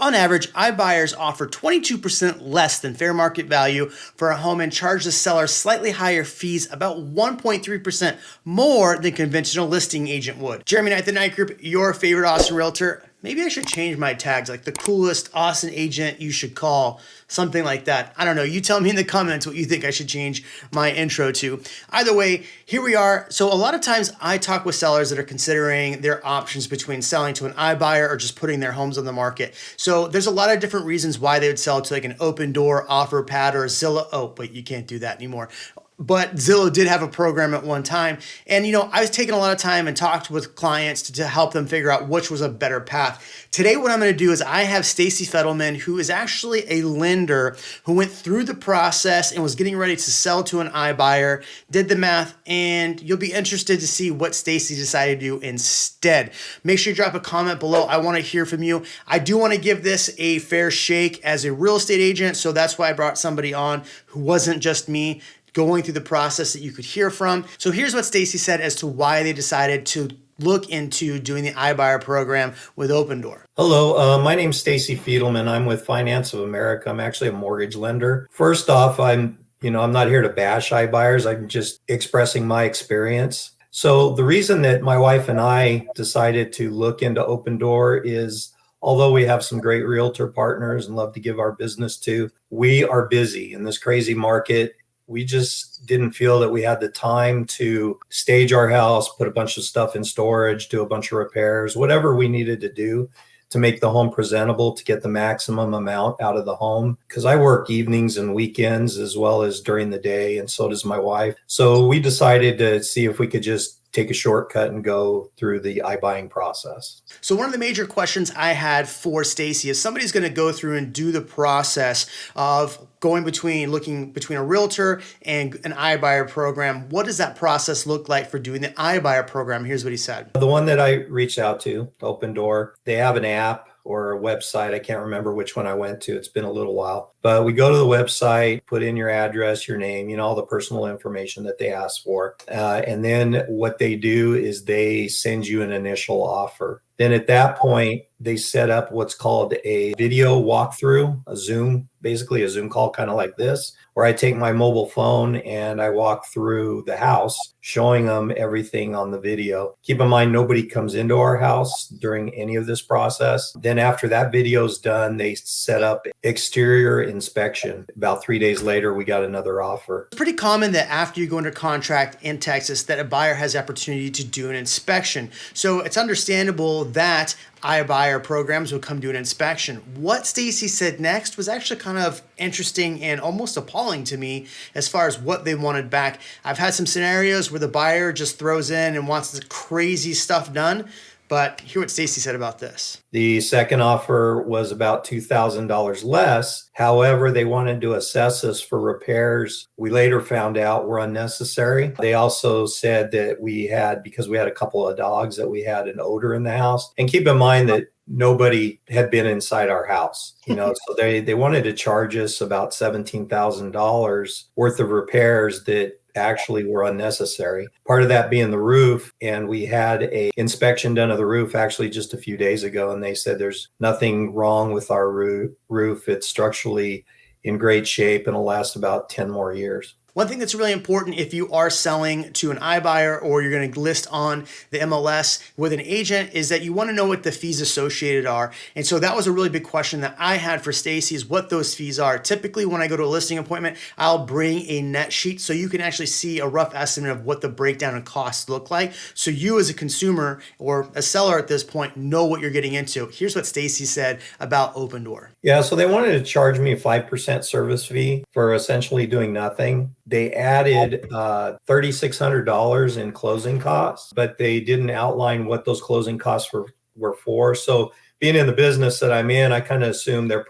On average, iBuyers offer 22% less than fair market value for a home and charge the seller slightly higher fees, about 1.3% more than conventional listing agent would. Jeremy Knight, the Knight Group, your favorite Austin realtor. Maybe I should change my tags, like the coolest Austin agent you should call, something like that. I don't know. You tell me in the comments what you think I should change my intro to. Either way, here we are. So a lot of times I talk with sellers that are considering their options between selling to an iBuyer or just putting their homes on the market. So there's a lot of different reasons why they would sell to like an OpenDoor, OfferPad, or a Zillow. Oh, but you can't do that anymore. But Zillow did have a program at one time. And, I was taking a lot of time and talked with clients to help them figure out which was a better path. Today, what I'm going to do is I have Stacy Fettleman, who is actually a lender who went through the process and was getting ready to sell to an iBuyer, did the math, and you'll be interested to see what Stacy decided to do instead. Make sure you drop a comment below. I want to hear from you. I do want to give this a fair shake as a real estate agent, so that's why I brought somebody on who wasn't just me, going through the process that you could hear from. So here's what Stacy said as to why they decided to look into doing the iBuyer program with OpenDoor. Hello, my name's Stacy Fettleman. I'm with Finance of America. I'm actually a mortgage lender. First off, I'm not here to bash iBuyers. I'm just expressing my experience. So the reason that my wife and I decided to look into OpenDoor is, although we have some great realtor partners and love to give our business to, we are busy in this crazy market. We just didn't feel that we had the time to stage our house, put a bunch of stuff in storage, do a bunch of repairs, whatever we needed to do to make the home presentable, to get the maximum amount out of the home. Because I work evenings and weekends as well as during the day, and so does my wife. So we decided to see if we could just take a shortcut and go through the iBuying process. So one of the major questions I had for Stacy is somebody's going to go through and do the process of looking between a realtor and an iBuyer program. What does that process look like for doing the iBuyer program? Here's what he said. The one that I reached out to, OpenDoor, they have an app or a website. I can't remember which one I went to. It's been a little while. But we go to the website, put in your address, your name, all the personal information that they ask for. And then what they do is they send you an initial offer. Then at that point, they set up what's called a video walkthrough, basically a Zoom call, kind of like this, where I take my mobile phone and I walk through the house, showing them everything on the video. Keep in mind, nobody comes into our house during any of this process. Then after that video is done, they set up exterior inspection. About 3 days later, we got another offer. It's pretty common that after you go under contract in Texas, that a buyer has the opportunity to do an inspection. So it's understandable that iBuyer programs will come do an inspection. What Stacy said next was actually kind of interesting and almost appalling to me as far as what they wanted back. I've had some scenarios where the buyer just throws in and wants the crazy stuff done, but hear what Stacy said about this. The second offer was about $2,000 less. However, they wanted to assess us for repairs we later found out were unnecessary. They also said that because we had a couple of dogs, that we had an odor in the house. And keep in mind that nobody had been inside our house, so they wanted to charge us about $17,000 worth of repairs that actually were unnecessary. Part of that being the roof, and we had a inspection done of the roof actually just a few days ago, and they said there's nothing wrong with our roof. It's structurally in great shape and will last about 10 more years. One thing that's really important if you are selling to an iBuyer or you're going to list on the MLS with an agent is that you want to know what the fees associated are. And so that was a really big question that I had for Stacy, is what those fees are. Typically, when I go to a listing appointment, I'll bring a net sheet so you can actually see a rough estimate of what the breakdown and costs look like. So you as a consumer or a seller at this point know what you're getting into. Here's what Stacy said about OpenDoor. Yeah, so they wanted to charge me a 5% service fee for essentially doing nothing. They added $3,600 in closing costs, but they didn't outline what those closing costs were for. So being in the business that I'm in, I kind of assume those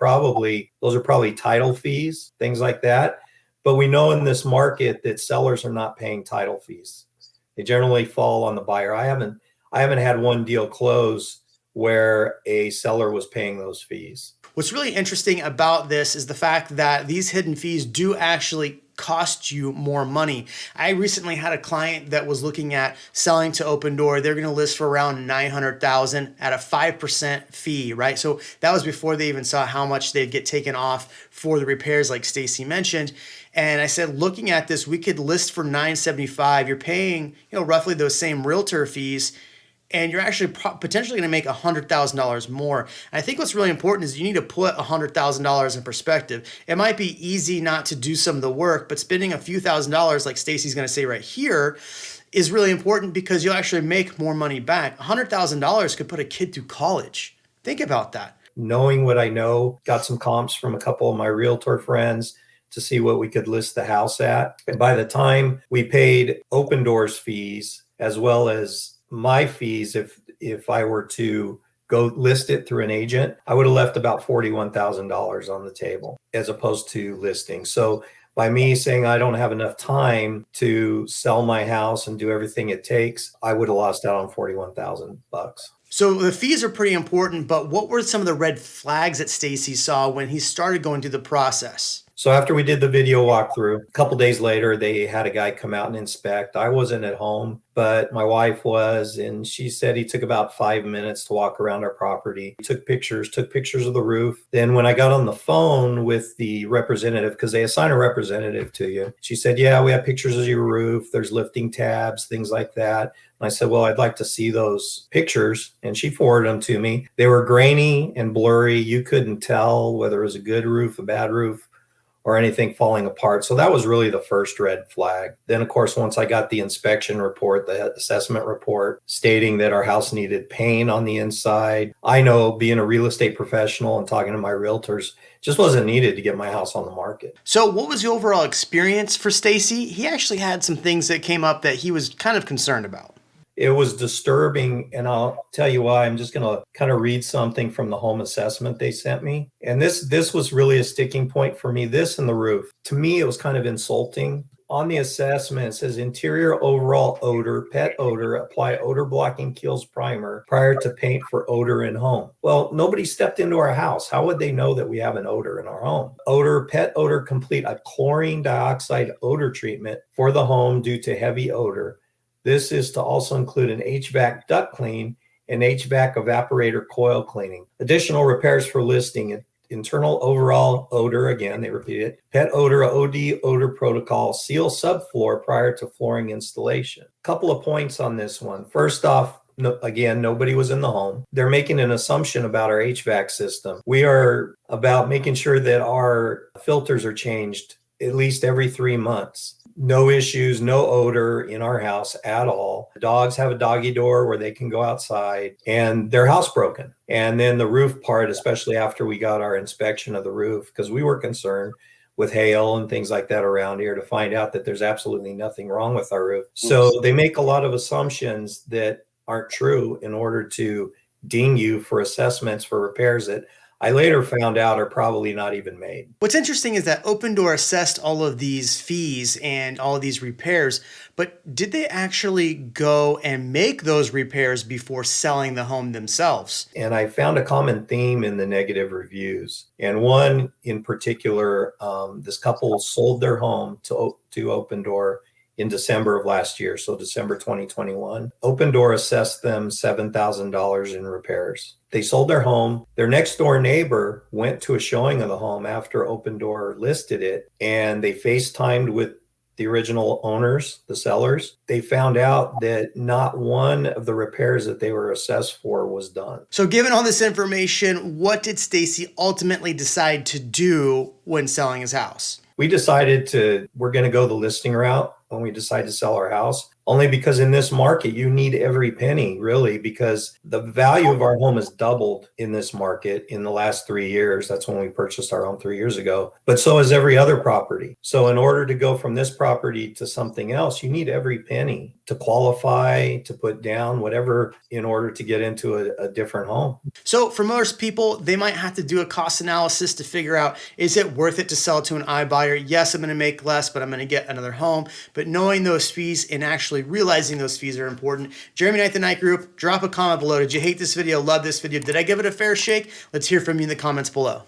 are probably title fees, things like that. But we know in this market that sellers are not paying title fees. They generally fall on the buyer. I haven't had one deal close where a seller was paying those fees. What's really interesting about this is the fact that these hidden fees do actually cost you more money. I recently had a client that was looking at selling to OpenDoor. They're going to list for around $900,000 at a 5% fee, right? So that was before they even saw how much they'd get taken off for the repairs, like Stacy mentioned. And I said, looking at this, we could list for $975. You're paying, roughly those same realtor fees, and you're actually potentially going to make $100,000 more. And I think what's really important is you need to put $100,000 in perspective. It might be easy not to do some of the work, but spending a few $1,000s, like Stacy's going to say right here, is really important because you'll actually make more money back. $100,000 could put a kid through college. Think about that. Knowing what I know, got some comps from a couple of my realtor friends to see what we could list the house at. And by the time we paid OpenDoor's fees, as well as my fees, if I were to go list it through an agent, I would have left about $41,000 on the table as opposed to listing. So by me saying I don't have enough time to sell my house and do everything it takes, I would have lost out on $41,000. So the fees are pretty important, but what were some of the red flags that Stacy saw when he started going through the process? So after we did the video walkthrough, a couple days later, they had a guy come out and inspect. I wasn't at home, but my wife was, and she said he took about 5 minutes to walk around our property. He took pictures of the roof. Then when I got on the phone with the representative, because they assign a representative to you, she said, yeah, we have pictures of your roof. There's lifting tabs, things like that. And I said, well, I'd like to see those pictures. And she forwarded them to me. They were grainy and blurry. You couldn't tell whether it was a good roof, a bad roof, or anything falling apart. So that was really the first red flag. Then, of course, once I got the inspection report, the assessment report stating that our house needed paint on the inside, I know, being a real estate professional and talking to my realtors, just wasn't needed to get my house on the market. So what was the overall experience for Stacy? He actually had some things that came up that he was kind of concerned about. It was disturbing, and I'll tell you why. I'm just going to kind of read something from the home assessment they sent me. And this was really a sticking point for me, this and the roof. To me, it was kind of insulting. On the assessment, it says interior overall odor, pet odor, apply odor blocking kills primer prior to paint for odor in home. Well, nobody stepped into our house. How would they know that we have an odor in our home? Odor, pet odor complete a chlorine dioxide odor treatment for the home due to heavy odor. This is to also include an HVAC duct clean and HVAC evaporator coil cleaning. Additional repairs for listing: internal overall odor, again, they repeat it, pet odor, OD odor protocol, seal subfloor prior to flooring installation. Couple of points on this one. First off, again, nobody was in the home. They're making an assumption about our HVAC system. We are about making sure that our filters are changed at least every 3 months. No issues, no odor in our house at all. The dogs have a doggy door where they can go outside, and they're housebroken. And then the roof part, especially after we got our inspection of the roof, because we were concerned with hail and things like that around here, to find out that there's absolutely nothing wrong with our roof. So they make a lot of assumptions that aren't true in order to ding you for assessments for repairs that I later found out are probably not even made. What's interesting is that OpenDoor assessed all of these fees and all of these repairs, but did they actually go and make those repairs before selling the home themselves? And I found a common theme in the negative reviews. And one in particular, this couple sold their home to OpenDoor in December of last year, so December 2021. OpenDoor assessed them $7,000 in repairs. They sold their home. Their next door neighbor went to a showing of the home after OpenDoor listed it, and they FaceTimed with the original owners, the sellers. They found out that not one of the repairs that they were assessed for was done. So given all this information, what did Stacy ultimately decide to do when selling his house? We decided we're going to go the listing route when we decide to sell our house, only because in this market, you need every penny, really, because the value of our home has doubled in this market in the last 3 years. That's when we purchased our home 3 years ago. But so has every other property. So in order to go from this property to something else, you need every penny to qualify, to put down, whatever, in order to get into a different home. So for most people, they might have to do a cost analysis to figure out, is it worth it to sell to an iBuyer? Yes, I'm going to make less, but I'm going to get another home. But knowing those fees and actually realizing those fees are important. Jeremy Knight, the Knight Group, drop a comment below. Did you hate this video? Love this video? Did I give it a fair shake? Let's hear from you in the comments below.